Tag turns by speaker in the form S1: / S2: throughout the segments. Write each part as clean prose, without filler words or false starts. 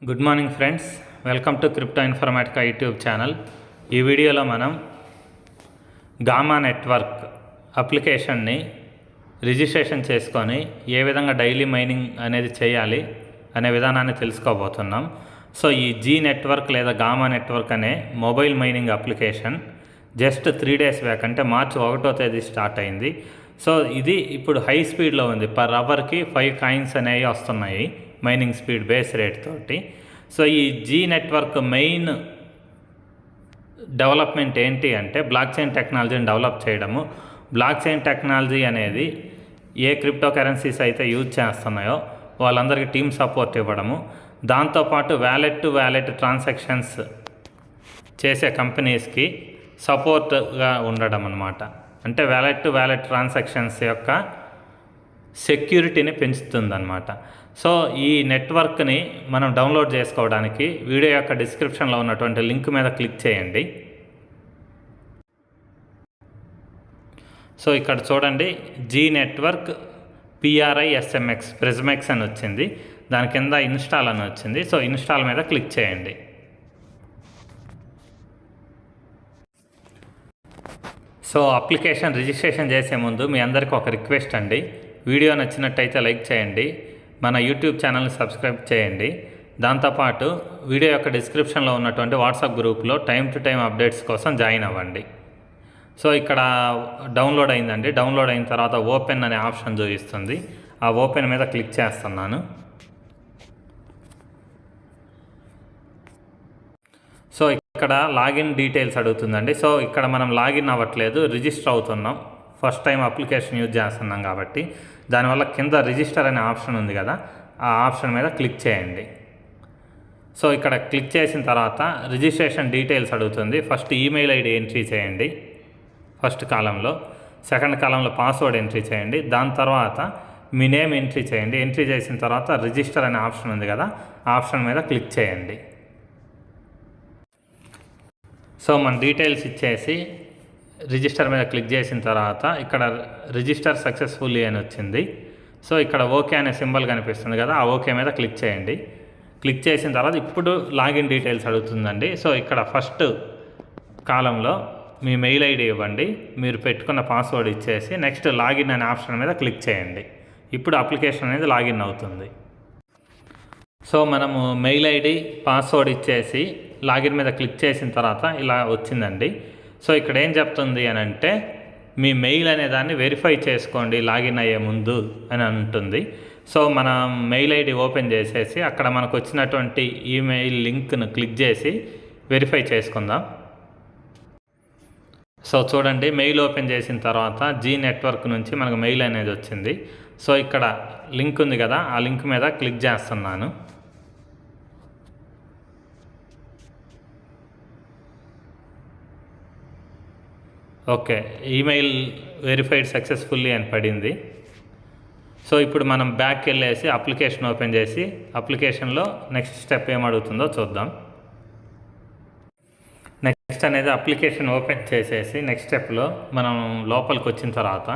S1: Good morning friends, welcome to crypto Informatica YouTube channel. ఈ వీడియోలో మనం గామా నెట్వర్క్ అప్లికేషన్ని రిజిస్ట్రేషన్ చేసుకొని ఏ విధంగా డైలీ మైనింగ్ అనేది చేయాలి అనే విధానాన్ని తెలుసుకోబోతున్నాం. సో ఈ జీ నెట్వర్క్ లేదా గామా నెట్వర్క్ అనే mobile mining application just 3 days back, అంటే మార్చి 1వ తేదీ స్టార్ట్ అయింది. సో ఇది ఇప్పుడు హై స్పీడ్లో ఉంది. పర్ అవర్కి 5 కాయిన్స్ అనేవి వస్తున్నాయి మైనింగ్ స్పీడ్ బేస్ రేట్ తోటి. సో ఈ జీ నెట్వర్క్ మెయిన్ డెవలప్మెంట్ ఏంటి అంటే బ్లాక్ చైన్ టెక్నాలజీని డెవలప్ చేయడము. బ్లాక్ చైన్ టెక్నాలజీ అనేది ఏ క్రిప్టో కరెన్సీస్ అయితే యూజ్ చేస్తున్నాయో వాళ్ళందరికీ టీమ్ సపోర్ట్ ఇవ్వడము, దాంతోపాటు వ్యాలెట్ టు వ్యాలెట్ ట్రాన్సాక్షన్స్ చేసే కంపెనీస్కి సపోర్ట్గా ఉండడం అన్నమాట. అంటే వ్యాలెట్ టు వ్యాలెట్ ట్రాన్సాక్షన్స్ యొక్క సెక్యూరిటీని పెంచుతుందన్నమాట. సో ఈ నెట్వర్క్ని మనం డౌన్లోడ్ చేసుకోవడానికి వీడియో యొక్క డిస్క్రిప్షన్లో ఉన్నటువంటి లింక్ మీద క్లిక్ చేయండి. సో ఇక్కడ చూడండి, జీ నెట్వర్క్ ప్రిజ్మెక్స్ అని వచ్చింది. దాని కింద ఇన్స్టాల్ అని వచ్చింది. సో ఇన్స్టాల్ మీద క్లిక్ చేయండి. సో అప్లికేషన్ రిజిస్ట్రేషన్ చేసే ముందు మీ అందరికీ ఒక రిక్వెస్ట్ అండి. వీడియో నచ్చినట్టయితే లైక్ చేయండి, మన యూట్యూబ్ ఛానల్ని సబ్స్క్రైబ్ చేయండి. దాంతోపాటు వీడియో యొక్క డిస్క్రిప్షన్లో ఉన్నటువంటి వాట్సాప్ గ్రూప్లో టైం టు టైం అప్డేట్స్ కోసం జాయిన్ అవ్వండి. సో ఇక్కడ డౌన్లోడ్ అయిందండి. డౌన్లోడ్ అయిన తర్వాత ఓపెన్ అనే ఆప్షన్ చూపిస్తుంది. ఆ ఓపెన్ మీద క్లిక్ చేస్తున్నాను. సో ఇక్కడ లాగిన్ డీటెయిల్స్ అడుగుతుందండి. సో ఇక్కడ మనం లాగిన్ అవ్వట్లేదు, రిజిస్టర్ అవుతున్నాం. ఫస్ట్ టైం అప్లికేషన్ యూజ్ చేస్తున్నాం కాబట్టి దానివల్ల కింద రిజిస్టర్ అనే ఆప్షన్ ఉంది కదా, ఆ ఆప్షన్ మీద క్లిక్ చేయండి. సో ఇక్కడ క్లిక్ చేసిన తర్వాత రిజిస్ట్రేషన్ డీటెయిల్స్ అడుగుతుంది. ఫస్ట్ ఈమెయిల్ ఐడి ఎంట్రీ చేయండి ఫస్ట్ కాలంలో, సెకండ్ కాలంలో పాస్వర్డ్ ఎంట్రీ చేయండి. దాని తర్వాత మీ నేమ్ ఎంట్రీ చేయండి. ఎంట్రీ చేసిన తర్వాత రిజిస్టర్ అనే ఆప్షన్ ఉంది కదా, ఆ ఆప్షన్ మీద క్లిక్ చేయండి. సో మన డీటెయిల్స్ ఇచ్చేసి రిజిస్టర్ మీద క్లిక్ చేసిన తర్వాత ఇక్కడ రిజిస్టర్ సక్సెస్ఫుల్లీ అని వచ్చింది. సో ఇక్కడ ఓకే అనే సింబల్ కనిపిస్తుంది కదా, ఆ ఓకే మీద క్లిక్ చేయండి. క్లిక్ చేసిన తర్వాత ఇప్పుడు లాగిన్ డీటెయిల్స్ అడుగుతుందండి. సో ఇక్కడ ఫస్ట్ కాలంలో మీ మెయిల్ ఐడి ఇవ్వండి, మీరు పెట్టుకున్న పాస్వర్డ్ ఇచ్చేసి నెక్స్ట్ లాగిన్ అనే ఆప్షన్ మీద క్లిక్ చేయండి. ఇప్పుడు అప్లికేషన్ అనేది లాగిన్ అవుతుంది. సో మనము మెయిల్ ఐడి పాస్వర్డ్ ఇచ్చేసి లాగిన్ మీద క్లిక్ చేసిన తర్వాత ఇలా వచ్చిందండి. సో ఇక్కడ ఏం చెప్తుంది అని అంటే మీ మెయిల్ అనే దాన్ని వెరిఫై చేసుకోండి లాగిన్ అయ్యే ముందు అని అంటుంది. సో మన మెయిల్ ఐడి ఓపెన్ చేసేసి అక్కడ మనకు వచ్చినటువంటి ఈమెయిల్ లింక్ను క్లిక్ చేసి వెరిఫై చేసుకుందాం. సో చూడండి, మెయిల్ ఓపెన్ చేసిన తర్వాత జీ నెట్వర్క్ నుంచి మనకు మెయిల్ అనేది వచ్చింది. సో ఇక్కడ లింక్ ఉంది కదా, ఆ లింక్ మీద క్లిక్ చేస్తున్నాను. ఓకే, ఈమెయిల్ వెరిఫైడ్ సక్సెస్ఫుల్లీ అని పడింది. సో ఇప్పుడు మనం బ్యాక్ వెళ్ళేసి అప్లికేషన్ ఓపెన్ చేసి అప్లికేషన్లో నెక్స్ట్ స్టెప్ ఏమడుగుతుందో చూద్దాం. నెక్స్ట్ అనేది అప్లికేషన్ ఓపెన్ చేసేసి నెక్స్ట్ స్టెప్లో మనం లోపలికి వచ్చిన తర్వాత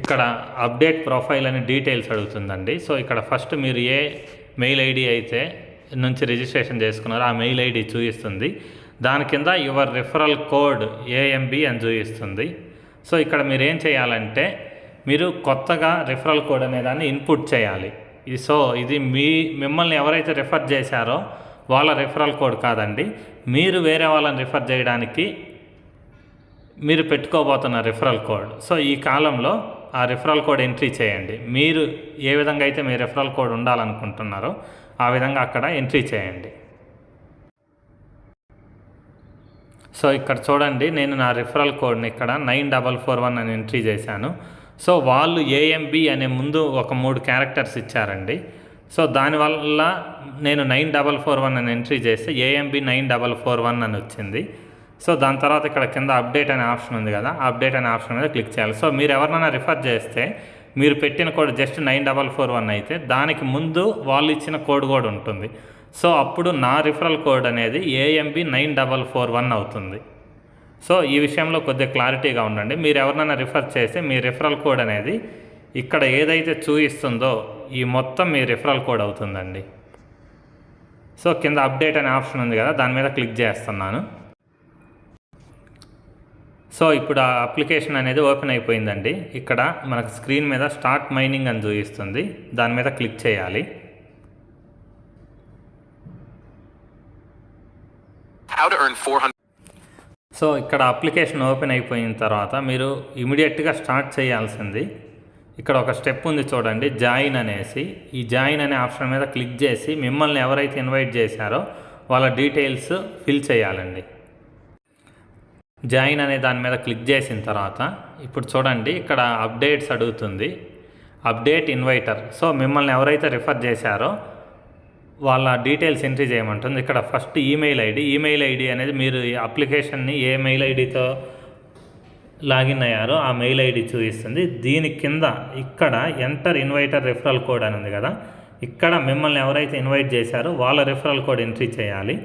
S1: ఇక్కడ అప్డేట్ ప్రొఫైల్ అని డీటెయిల్స్ అడుగుతుందండి. సో ఇక్కడ ఫస్ట్ మీరు ఏ మెయిల్ ఐడి అయితే నుంచి రిజిస్ట్రేషన్ చేసుకున్నారో ఆ మెయిల్ ఐడి చూపిస్తుంది. దాని కింద యువర్ రిఫరల్ కోడ్ AMB అని చూపిస్తుంది. సో ఇక్కడ మీరు ఏం చేయాలంటే మీరు కొత్తగా రిఫరల్ కోడ్ అనే దాన్ని ఇన్పుట్ చేయాలి. ఇది మిమ్మల్ని ఎవరైతే రిఫర్ చేశారో వాళ్ళ రిఫరల్ కోడ్ కాదండి, మీరు వేరే వాళ్ళని రిఫర్ చేయడానికి మీరు పెట్టుకోబోతున్న రిఫరల్ కోడ్. సో ఈ కాలంలో ఆ రిఫరల్ కోడ్ ఎంట్రీ చేయండి. మీరు ఏ విధంగా అయితే మీ రిఫరల్ కోడ్ ఉండాలనుకుంటున్నారో ఆ విధంగా అక్కడ ఎంట్రీ చేయండి. సో ఇక్కడ చూడండి, నేను నా రిఫరల్ కోడ్ని ఇక్కడ 9441 అని ఎంట్రీ చేశాను. సో వాళ్ళు AMB అనే ముందు ఒక 3 క్యారెక్టర్స్ ఇచ్చారండి. సో దానివల్ల నేను 9441 అని ఎంట్రీ చేస్తే AMB 9441 అని వచ్చింది. సో దాని తర్వాత ఇక్కడ కింద అప్డేట్ అనే ఆప్షన్ ఉంది కదా, అప్డేట్ అనే ఆప్షన్ మీద క్లిక్ చేయాలి. సో మీరు ఎవరినైనా రిఫర్ చేస్తే మీరు పెట్టిన కోడ్ జస్ట్ 9441 అయితే దానికి ముందు వాళ్ళు ఇచ్చిన కోడ్ కూడా ఉంటుంది. సో అప్పుడు నా రిఫరల్ కోడ్ అనేది AMB 9441 అవుతుంది. సో ఈ విషయంలో కొద్దిగా క్లారిటీగా ఉండండి. మీరు ఎవరినైనా రిఫర్ చేస్తే మీ రిఫరల్ కోడ్ అనేది ఇక్కడ ఏదైతే చూపిస్తుందో ఈ మొత్తం మీ రిఫరల్ కోడ్ అవుతుందండి. సో కింద అప్డేట్ అనే ఆప్షన్ ఉంది కదా, దాని మీద క్లిక్ చేస్తున్నాను. సో ఇప్పుడు ఆ అప్లికేషన్ అనేది ఓపెన్ అయిపోయిందండి. ఇక్కడ మనకు స్క్రీన్ మీద స్టార్ట్ మైనింగ్ అని చూపిస్తుంది, దాని మీద క్లిక్ చేయాలి. సో ఇక్కడ అప్లికేషన్ ఓపెన్ అయిపోయిన తర్వాత మీరు ఇమీడియట్గా స్టార్ట్ చేయాల్సింది ఇక్కడ ఒక స్టెప్ ఉంది చూడండి, జాయిన్ అనేసి. ఈ జాయిన్ అనే ఆప్షన్ మీద క్లిక్ చేసి మిమ్మల్ని ఎవరైతే ఇన్వైట్ చేశారో వాళ్ళ డీటెయిల్స్ ఫిల్ చేయాలండి. జాయిన్ అనే దాని మీద క్లిక్ చేసిన తర్వాత ఇప్పుడు చూడండి ఇక్కడ అప్డేట్స్ అడుగుతుంది, అప్డేట్ ఇన్వైటర్. సో మిమ్మల్ని ఎవరైతే రిఫర్ చేశారో వాళ్ళ డీటెయిల్స్ ఎంట్రీ చేయమంటుంది. ఇక్కడ ఫస్ట్ ఈమెయిల్ ఐడి అనేది మీరు ఈ అప్లికేషన్ని ఏ మెయిల్ ఐడితో లాగిన్ అయ్యారో ఆ మెయిల్ ఐడి చూపిస్తుంది. దీని కింద ఇక్కడ ఎంటర్ ఇన్వైటర్ రిఫరల్ కోడ్ అని ఉంది కదా, ఇక్కడ మిమ్మల్ని ఎవరైతే ఇన్వైట్ చేశారో వాళ్ళ రిఫరల్ కోడ్ ఎంట్రీ చేయాలి.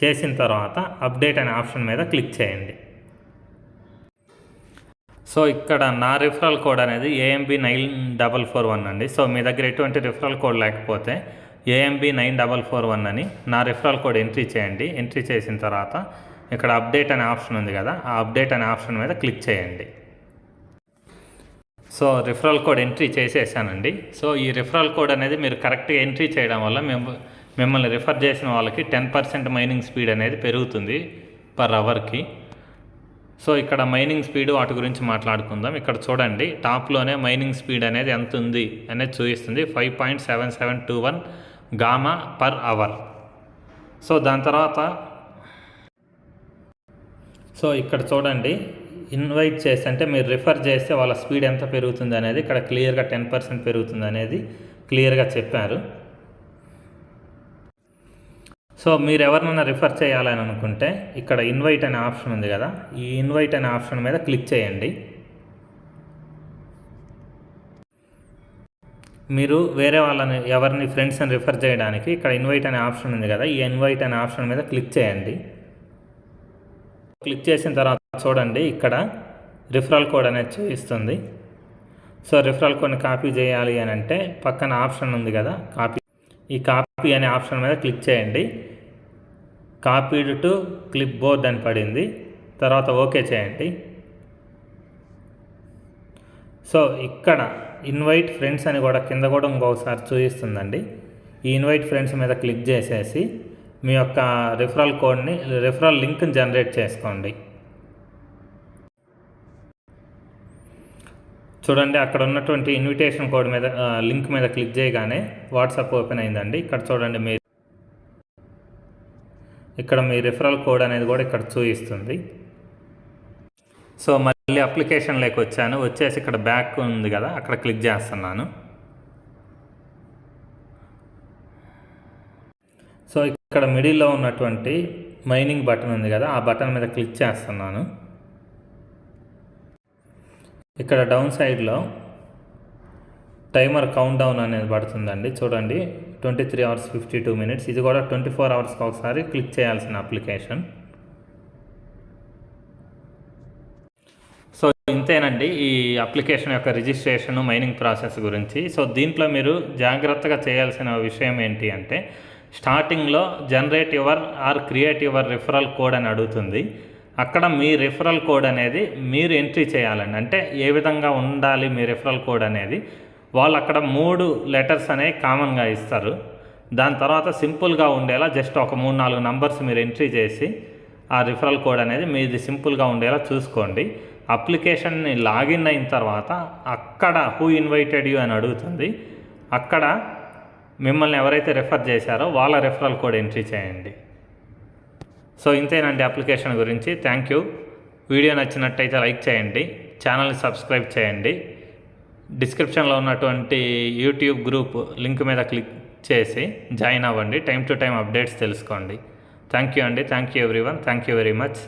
S1: చేసిన తర్వాత అప్డేట్ అనే ఆప్షన్ మీద క్లిక్ చేయండి. సో ఇక్కడ నా రిఫరల్ కోడ్ అనేది AMB9441 అండి. సో మీ దగ్గర ఎటువంటి రిఫరల్ కోడ్ లేకపోతే AMB9441 అని నా రిఫరల్ కోడ్ ఎంట్రీ చేయండి. ఎంట్రీ చేసిన తర్వాత ఇక్కడ అప్డేట్ అనే ఆప్షన్ ఉంది కదా, ఆ అప్డేట్ అనే ఆప్షన్ మీద క్లిక్ చేయండి. సో రిఫరల్ కోడ్ ఎంట్రీ చేసేసానండి. సో ఈ రిఫరల్ కోడ్ అనేది మీరు కరెక్ట్గా ఎంట్రీ చేయడం వల్ల మిమ్మల్ని రిఫర్ చేసిన వాళ్ళకి 10% మైనింగ్ స్పీడ్ అనేది పెరుగుతుంది పర్ అవర్కి. సో ఇక్కడ మైనింగ్ స్పీడ్ వాటి గురించి మాట్లాడుకుందాం. ఇక్కడ చూడండి టాప్లోనే మైనింగ్ స్పీడ్ అనేది ఎంత ఉంది అనేది చూపిస్తుంది, 5.7721 గామా పర్ అవర్. సో దాని తర్వాత సో ఇక్కడ చూడండి ఇన్వైట్ చేస్తే అంటే మీరు రిఫర్ చేస్తే వాళ్ళ స్పీడ్ ఎంత పెరుగుతుంది అనేది ఇక్కడ క్లియర్గా 10% పెరుగుతుంది అనేది క్లియర్గా చెప్పారు. సో మీరు ఎవరినైనా రిఫర్ చేయాలని అనుకుంటే ఇక్కడ ఇన్వైట్ అనే ఆప్షన్ ఉంది కదా, ఈ ఇన్వైట్ అనే ఆప్షన్ మీద క్లిక్ చేయండి. మీరు వేరే వాళ్ళని ఎవరిని ఫ్రెండ్స్ని రిఫర్ చేయడానికి ఇక్కడ ఇన్వైట్ అనే ఆప్షన్ ఉంది కదా, ఈ ఇన్వైట్ అనే ఆప్షన్ మీద క్లిక్ చేయండి. క్లిక్ చేసిన తర్వాత చూడండి ఇక్కడ రిఫరల్ కోడ్ అనేది చూపిస్తుంది. సో రిఫరల్ కోడ్ని కాపీ చేయాలి అని అంటే పక్కన ఆప్షన్ ఉంది కదా కాపీ, ఈ కాపీ అనే ఆప్షన్ మీద క్లిక్ చేయండి. కాపీడ్ టు క్లిప్ బోర్డ్ అని పడింది, తర్వాత ఓకే చేయండి. సో ఇక్కడ ఇన్వైట్ ఫ్రెండ్స్ అని కూడా కింద కూడా ఇంకొకసారి చూపిస్తుందండి. ఈ ఇన్వైట్ ఫ్రెండ్స్ మీద క్లిక్ చేసేసి మీ యొక్క రిఫరల్ లింక్ని జనరేట్ చేసుకోండి. చూడండి అక్కడ ఉన్నటువంటి ఇన్విటేషన్ కోడ్ మీద లింక్ మీద క్లిక్ చేయగానే వాట్సాప్ ఓపెన్ అయిందండి. ఇక్కడ చూడండి ఇక్కడ మీ రిఫరల్ కోడ్ అనేది కూడా ఇక్కడ చూపిస్తుంది. సో మళ్ళీ అప్లికేషన్లోకి వచ్చేసి ఇక్కడ బ్యాక్ ఉంది కదా, అక్కడ క్లిక్ చేస్తున్నాను. సో ఇక్కడ మిడిల్లో ఉన్నటువంటి మైనింగ్ బటన్ ఉంది కదా, ఆ బటన్ మీద క్లిక్ చేస్తున్నాను. ఇక్కడ డౌన్ సైడ్లో టైమర్ కౌంట్ డౌన్ అనేది పడుతుందండి. చూడండి 23 hours 52 minutes. ఇది కూడా 24 hours ఒకసారి క్లిక్ చేయాల్సిన అప్లికేషన్. సో ఇంతేనండి ఈ అప్లికేషన్ యొక్క రిజిస్ట్రేషన్ మైనింగ్ ప్రాసెస్ గురించి. సో దీంట్లో మీరు జాగ్రత్తగా చేయాల్సిన విషయం ఏంటి అంటే స్టార్టింగ్లో generate your are create your referral code అని అడుగుతుంది. అక్కడ మీ రిఫరల్ కోడ్ అనేది మీరు ఎంట్రీ చేయాలండి. అంటే ఏ విధంగా ఉండాలి మీ రిఫరల్ కోడ్ అనేది వాళ్ళు అక్కడ 3 లెటర్స్ అనేవి కామన్గా ఇస్తారు. దాని తర్వాత సింపుల్గా ఉండేలా జస్ట్ ఒక 3-4 నంబర్స్ మీరు ఎంట్రీ చేసి ఆ రిఫరల్ కోడ్ అనేది మీది సింపుల్గా ఉండేలా చూసుకోండి. అప్లికేషన్ని లాగిన్ అయిన తర్వాత అక్కడ హూ ఇన్వైటెడ్ యూ అని అడుగుతుంది. అక్కడ మిమ్మల్ని ఎవరైతే రిఫర్ చేశారో వాళ్ళ రిఫరల్ కోడ్ ఎంట్రీ చేయండి. సో ఇంతేనండి అప్లికేషన్ గురించి. Thank you. వీడియో నచ్చినట్టయితే లైక్ చేయండి, ఛానల్ని సబ్స్క్రైబ్ చేయండి. డిస్క్రిప్షన్లో ఉన్నటువంటి యూట్యూబ్ గ్రూప్ లింక్ మీద క్లిక్ చేసి జాయిన్ అవ్వండి. టైం టు టైం అప్డేట్స్ తెలుసుకోండి. థ్యాంక్ యూ అండి. Thank you everyone. Thank you very much.